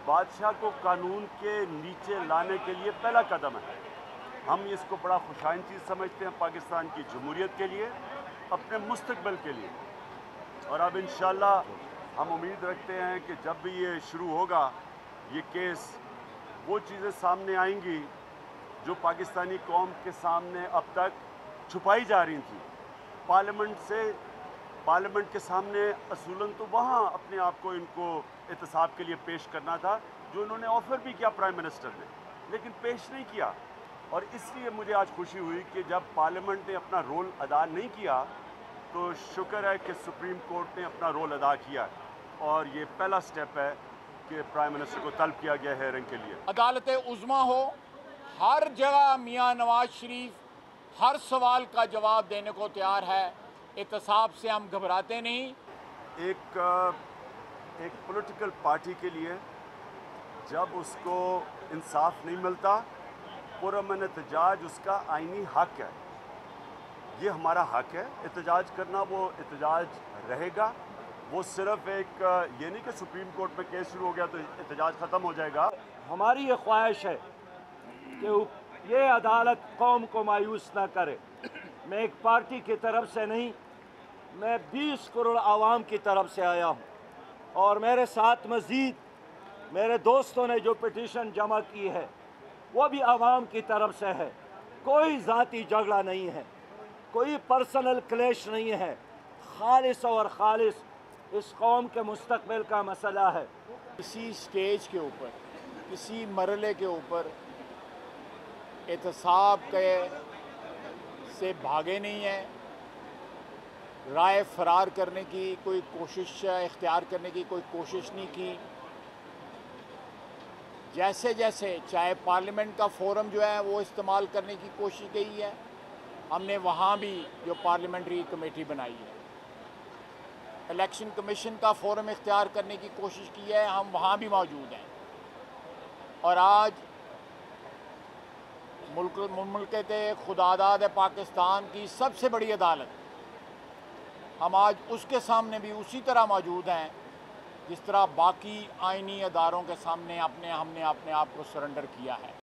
बादशाह को कानून के नीचे लाने के लिए पहला कदम है। हम इसको बड़ा खुशाइन चीज़ समझते हैं पाकिस्तान की जमहूरियत के लिए, अपने मुस्तकबिल के लिए। और अब इंशाअल्लाह हम उम्मीद रखते हैं कि जब भी ये शुरू होगा ये केस, वो चीज़ें सामने आएंगी जो पाकिस्तानी कौम के सामने अब तक छुपाई जा रही थी। पार्लियामेंट के सामने असूलन तो वहाँ अपने आप को इनको एहतसाब के लिए पेश करना था, जो उन्होंने ऑफ़र भी किया प्राइम मिनिस्टर ने, लेकिन पेश नहीं किया। और इसलिए मुझे आज खुशी हुई कि जब पार्लियामेंट ने अपना रोल अदा नहीं किया तो शुक्र है कि सुप्रीम कोर्ट ने अपना रोल अदा किया और ये पहला स्टेप है कि प्राइम मिनिस्टर को तलब किया गया हेयरिंग के लिए। अदालत उज़्मा हो, हर जगह मियाँ नवाज शरीफ हर सवाल का जवाब देने को तैयार है। एहतसाब से हम घबराते नहीं। एक पॉलिटिकल पार्टी के लिए जब उसको इंसाफ नहीं मिलता, पुरअमन एहतजाज उसका आईनी हक है। ये हमारा हक है एहतजाज करना, वो एहतजाज रहेगा। वो सिर्फ एक ये नहीं कि सुप्रीम कोर्ट में केस शुरू हो गया तो एहतजाज ख़त्म हो जाएगा। हमारी ये ख्वाहिश है कि ये अदालत कौम को मायूस ना करे। मैं एक पार्टी की तरफ से नहीं, मैं 20 करोड़ आवाम की तरफ से आया हूँ और मेरे साथ मज़ीद मेरे दोस्तों ने जो पिटीशन जमा की है वो भी आवाम की तरफ से है। कोई ज़ाती झगड़ा नहीं है, कोई पर्सनल क्लेश नहीं है, खालिस और खालिस इस कौम के मुस्तकबिल का मसला है। किसी स्टेज के ऊपर, किसी मरले के ऊपर एहतसाब के से भागे नहीं है, राय फरार करने की कोई कोशिश, इख्तियार करने की कोई कोशिश नहीं की। जैसे जैसे चाहे पार्लियामेंट का फोरम जो है वो इस्तेमाल करने की कोशिश की है, हमने वहाँ भी जो पार्लियामेंट्री कमेटी बनाई है, इलेक्शन कमीशन का फोरम इख्तियार करने की कोशिश की है, हम वहाँ भी मौजूद हैं। और आज मुल्क खुदादाद पाकिस्तान की सबसे बड़ी अदालत, हम आज उसके सामने भी उसी तरह मौजूद हैं जिस तरह बाकी आईनी अदारों के सामने हमने अपने आप को सरेंडर किया है।